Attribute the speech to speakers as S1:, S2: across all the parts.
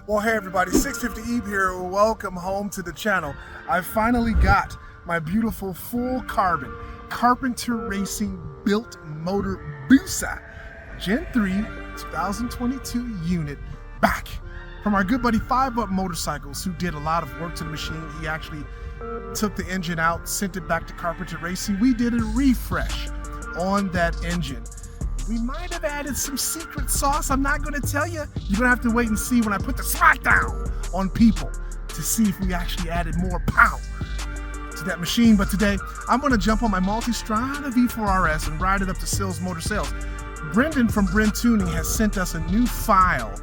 S1: Well, hey everybody, 650 Eve here. Welcome home to the channel. I finally got my beautiful full carbon Carpenter Racing built motor BUSA Gen 3 2022 unit back from our good buddy 5 Up Motorcycles, who did a lot of work to the machine. He actually took the engine out, sent it back to Carpenter Racing. We did a refresh on that engine. We might have added some secret sauce. I'm not going to tell you. You're going to have to wait and see when I put the smackdown on people to see if we actually added more power to that machine. But today, I'm going to jump on my Multistrada V4 RS and ride it up to Sills Motor Sales. Brendan from Brentuning has sent us a new file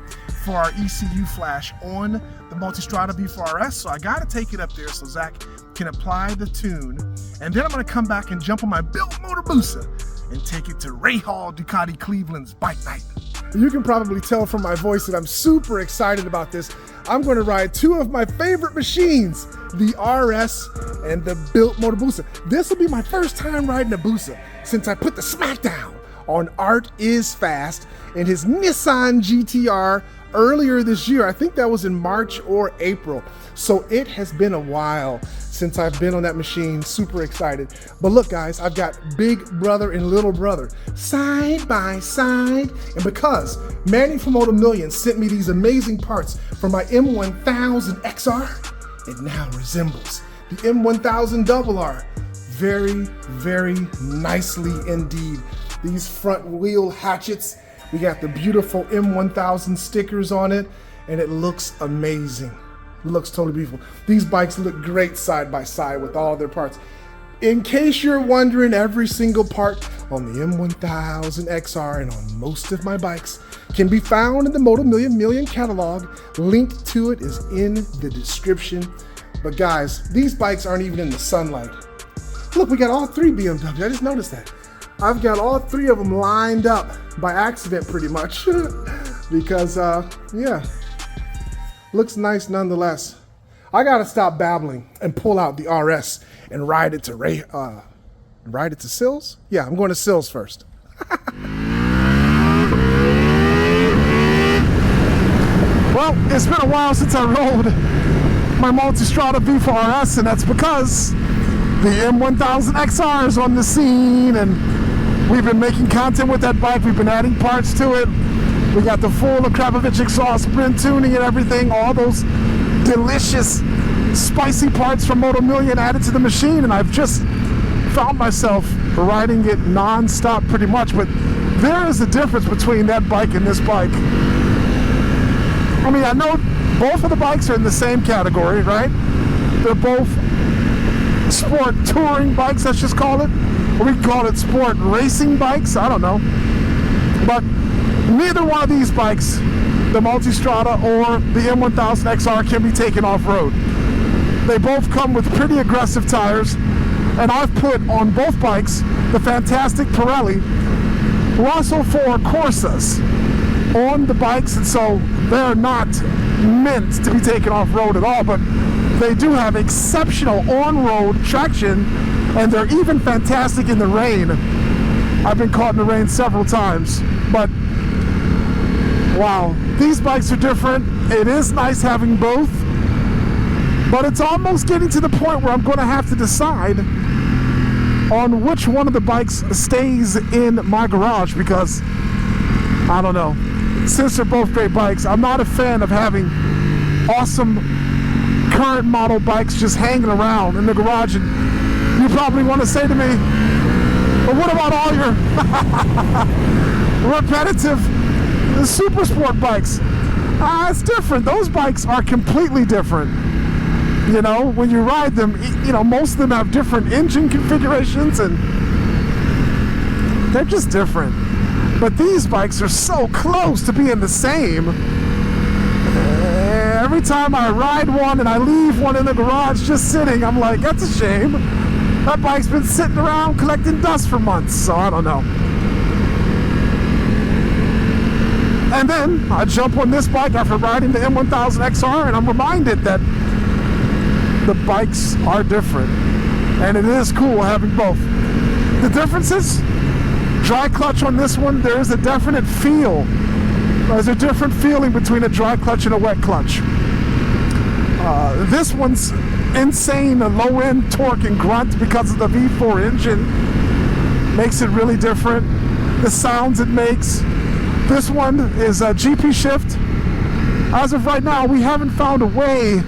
S1: for our ECU flash on the Multistrada V4 RS, so I got to take it up there so Zach can apply the tune. And then I'm going to come back and jump on my built motor BUSA and take it to Ray Hall Ducati Cleveland's bike night. You can probably tell from my voice that I'm super excited about this. I'm going to ride two of my favorite machines, the RS and the built motor BUSA. This will be my first time riding a BUSA since I put the smackdown on Art Is Fast in his Nissan GTR earlier this year. I think that was in March or April. So it has been a while since I've been on that machine. Super excited. But look guys, I've got big brother and little brother side by side. And because Manny from MOTO Millions sent me these amazing parts for my M1000 XR, it now resembles the M1000 RR. Very, very nicely indeed. These front wheel hatchets, we got the beautiful M1000 stickers on it, and it looks amazing. It looks totally beautiful. These bikes look great side by side with all their parts. In case you're wondering, every single part on the M1000 XR and on most of my bikes can be found in the MOTO Million catalog. Link to it is in the description. But guys, these bikes aren't even in the sunlight. Look, we got all three BMWs. I just noticed that. I've got all three of them lined up by accident pretty much because, yeah, looks nice nonetheless. I gotta stop babbling and pull out the RS and ride it to Sills? Yeah, I'm going to Sills first. Well, it's been a while since I rode my Multistrada V4 RS, and that's because the M1000 XR is on the scene, and we've been making content with that bike. We've been adding parts to it. We got the full Akrapovic exhaust, Brentuning and everything, all those delicious, spicy parts from MOTO Million added to the machine, and I've just found myself riding it non-stop pretty much. But there is a difference between that bike and this bike. I mean, I know both of the bikes are in the same category, right? They're both sport touring bikes, let's just call it. Or we can call it sport racing bikes, I don't know. But neither one of these bikes, the Multistrada or the M1000 XR, can be taken off-road. They both come with pretty aggressive tires, and I've put on both bikes the fantastic Pirelli Russell 4 Corsas on the bikes, and so they're not meant to be taken off-road at all, but they do have exceptional on-road traction, and they're even fantastic in the rain. I've been caught in the rain several times, but wow, these bikes are different. It is nice having both, but it's almost getting to the point where I'm going to have to decide on which one of the bikes stays in my garage, because I don't know. Since they're both great bikes, I'm not a fan of having awesome current model bikes just hanging around in the garage. And you probably want to say to me, but what about all your repetitive SuperSport bikes? It's different. Those bikes are completely different. You know, when you ride them, you know, most of them have different engine configurations, and they're just different. But these bikes are so close to being the same. Every time I ride one and I leave one in the garage just sitting, I'm like, that's a shame. That bike's been sitting around collecting dust for months, so I don't know. And then I jump on this bike after riding the M1000 XR, and I'm reminded that the bikes are different. And it is cool having both. The differences? Dry clutch on this one, there is a definite feel There's a different feeling between a dry clutch and a wet clutch. This one's insane, low-end torque and grunt because of the V4 engine. Makes it really different. The sounds it makes. This one is a GP shift. As of right now, we haven't found a way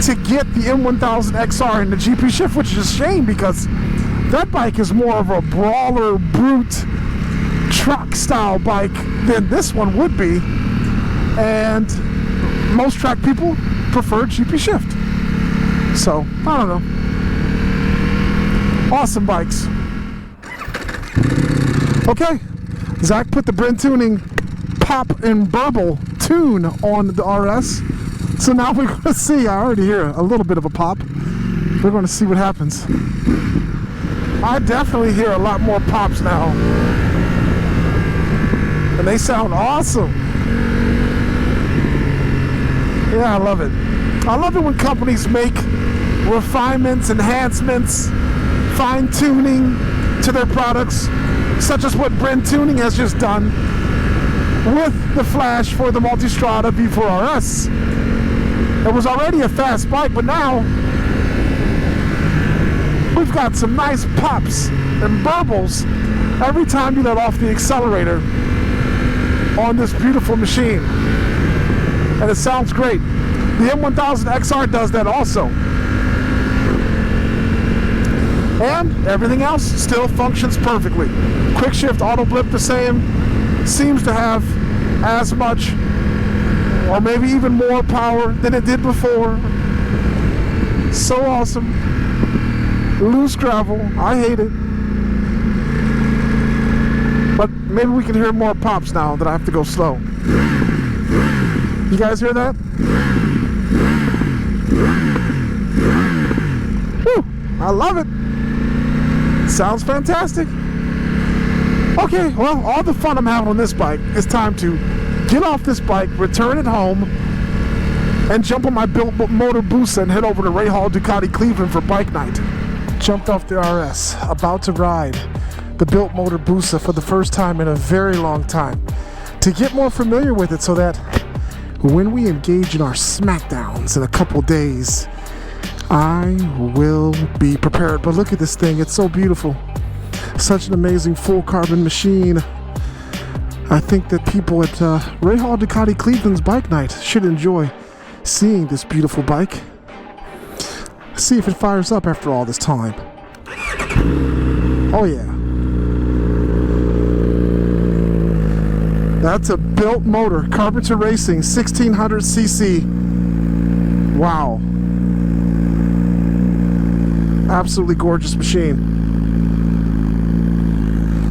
S1: to get the M1000 XR in the GP shift, which is a shame because that bike is more of a brawler, brute, truck style bike than this one would be, and most track people prefer GP shift. So I don't know. Awesome bikes. Okay, Zach put the Brentuning pop and burble tune on the RS, so now we're going to see. I already hear a little bit of a pop. We're going to see what happens. I definitely hear a lot more pops now, and they sound awesome. Yeah, I love it. I love it when companies make refinements, enhancements, fine-tuning to their products, such as what Brentuning has just done with the flash for the Multistrada V4 RS. It was already a fast bike, but now we've got some nice pops and burbles every time you let off the accelerator on this beautiful machine. And it sounds great. The M1000 XR does that also. And everything else still functions perfectly. Quick shift, auto blip the same. Seems to have as much or maybe even more power than it did before. So awesome. Loose gravel, I hate it. But maybe we can hear more pops now that I have to go slow. You guys hear that? Woo, I love it. Sounds fantastic. Okay, well, all the fun I'm having on this bike, it's time to get off this bike, return it home, and jump on my built motor BUSA and head over to Ray Hall Ducati Cleveland for bike night. Jumped off the RS, about to ride the built motor BUSA for the first time in a very long time to get more familiar with it, so that when we engage in our smackdowns in a couple days, I will be prepared. But look at this thing, it's so beautiful. Such an amazing full carbon machine. I think that people at Ray Hall Ducati Cleveland's bike night should enjoy seeing this beautiful bike. See if it fires up after all this time. Oh yeah. That's a built motor, Carpenter Racing, 1600cc. Wow. Absolutely gorgeous machine.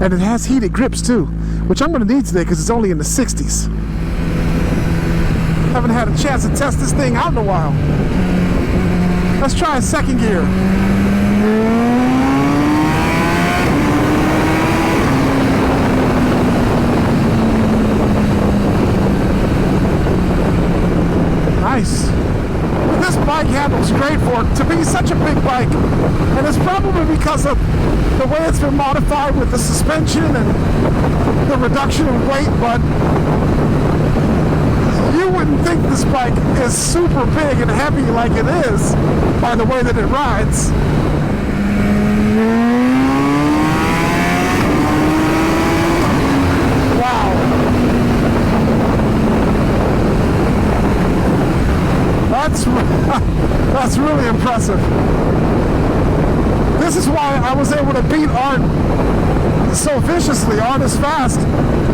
S1: And it has heated grips too, which I'm going to need today because it's only in the 60s. Haven't had a chance to test this thing out in a while. Let's try a second gear. Nice. This bike handles great for it to be such a big bike, and it's probably because of the way it's been modified with the suspension and the reduction in weight, but you wouldn't think this bike is super big and heavy like it is by the way that it rides. Wow. That's really impressive. This is why I was able to beat Art so viciously, Art is fast,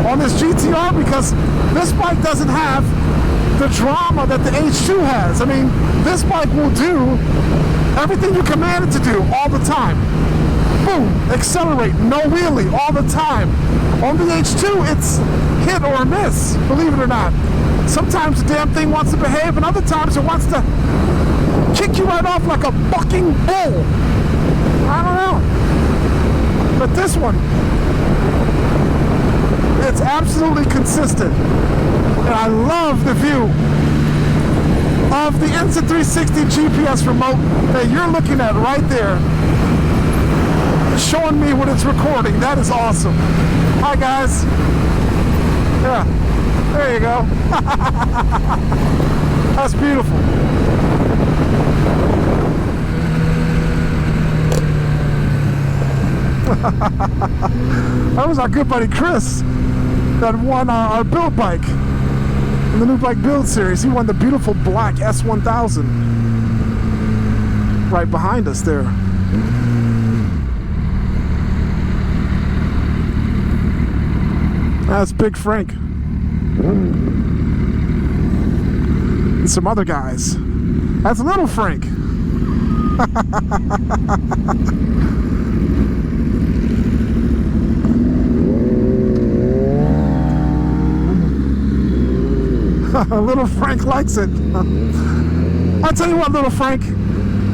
S1: on this GTR, because this bike doesn't have the drama that the H2 has. I mean, this bike will do everything you command it to do all the time. Boom, accelerate, no wheelie, all the time. On the H2, it's hit or miss, believe it or not. Sometimes the damn thing wants to behave, and other times it wants to kick you right off like a bucking bull. I don't know. But this one, it's absolutely consistent. And I love the view of the Insta360 GPS remote that you're looking at right there, showing me what it's recording. That is awesome. Hi guys. Yeah. There you go. That's beautiful. That was our good buddy Chris that won our build bike in the new bike build series. He won the beautiful black S1000 right behind us there. That's Big Frank and some other guys. That's Little Frank. Little Frank likes it. I'll tell you what, Little Frank,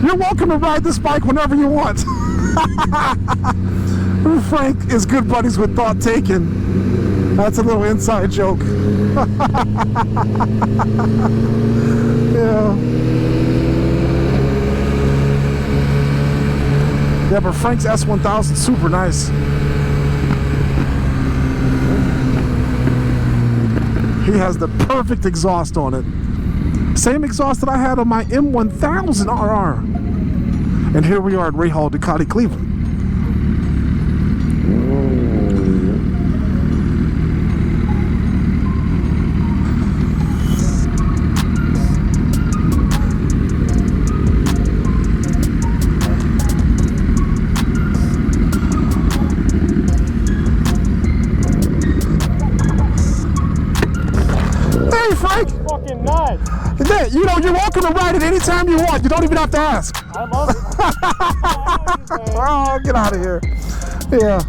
S1: you're welcome to ride this bike whenever you want. Little Frank is good buddies with Thought Taken. That's a little inside joke. Yeah. Yeah, but Frank's S1000 super nice. He has the perfect exhaust on it. Same exhaust that I had on my M1000 RR. And here we are at Ray Hall, Ducati, Cleveland.
S2: Fucking nuts.
S1: You know, you're welcome to ride it anytime you want. You don't even have to ask.
S2: I love it.
S1: Oh, get out of here. Yeah.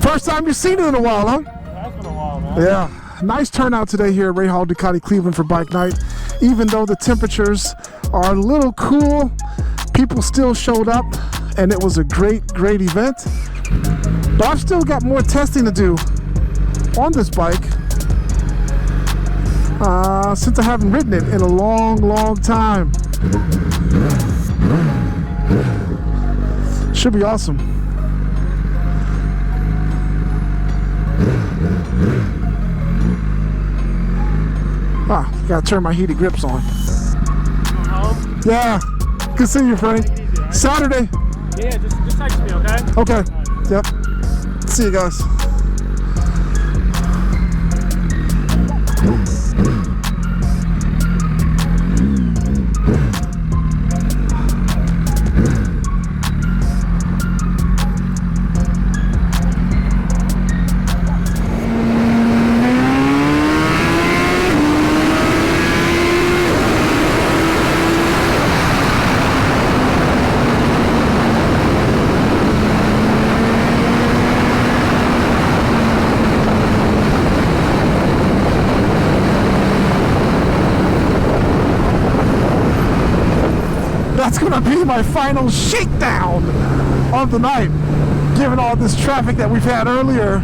S1: First time you've seen it in a while, huh?
S2: That's been a while, man.
S1: Yeah. Nice turnout today here at Ray Hall, Ducati, Cleveland for Bike Night. Even though the temperatures are a little cool, people still showed up, and it was a great event. But I've still got more testing to do on this bike. Since I haven't ridden it in a long time. Should be awesome. Gotta turn my heated grips on.
S2: Going home?
S1: Yeah, good seeing you, Frank.
S2: Easy, right?
S1: Saturday.
S2: Yeah, just text me, okay?
S1: Okay.
S2: Right.
S1: Yep. See you guys. That's gonna be my final shakedown of the night. Given all this traffic that we've had earlier,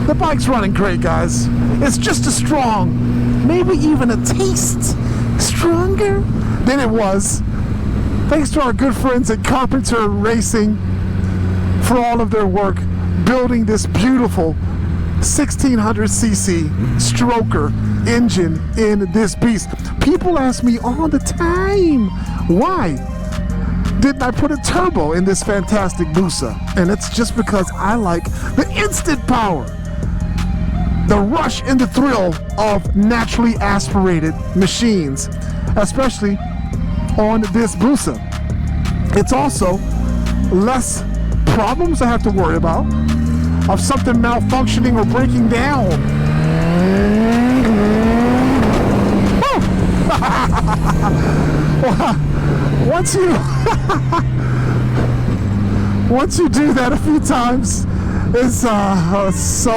S1: the bike's running great, guys. It's just as strong, maybe even a taste stronger than it was. Thanks to our good friends at Carpenter Racing for all of their work building this beautiful 1600cc stroker engine in this beast. People ask me all the time, why didn't I put a turbo in this fantastic BUSA? And it's just because I like the instant power, the rush and the thrill of naturally aspirated machines, especially on this BUSA. It's also less problems I have to worry about of something malfunctioning or breaking down. Once you do that a few times, it's so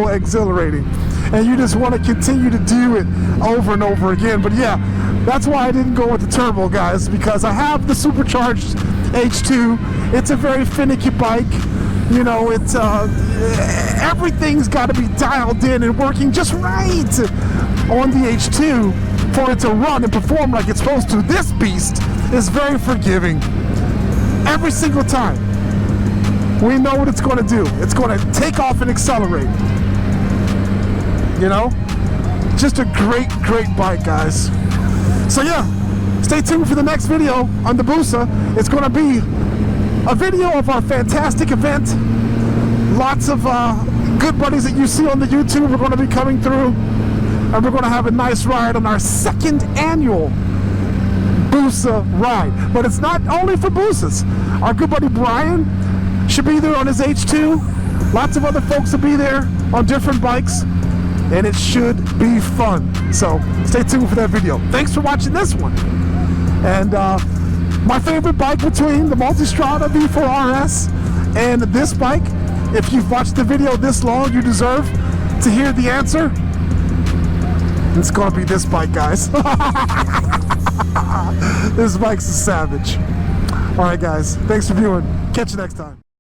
S1: exhilarating, and you just want to continue to do it over and over again. But yeah, that's why I didn't go with the turbo, guys, because I have the supercharged H2. It's a very finicky bike. You know, it's everything's got to be dialed in and working just right on the H2 for it to run and perform like it's supposed to. This beast is very forgiving. Every single time, we know what it's going to do. It's going to take off and accelerate. you know? Just a great bike, guys. So yeah, stay tuned for the next video on the BUSA. It's gonna be a video of our fantastic event. Lots of good buddies that you see on the YouTube are gonna be coming through, and we're gonna have a nice ride on our 2nd annual BUSA ride. But it's not only for BUSAs. Our good buddy Brian should be there on his H2. Lots of other folks will be there on different bikes, and it should be fun. So stay tuned for that video. Thanks for watching this one. And my favorite bike between the Multistrada V4 RS and this bike, if you've watched the video this long, you deserve to hear the answer. It's gonna be this bike, guys. This bike's a savage. All right, guys, thanks for viewing. Catch you next time.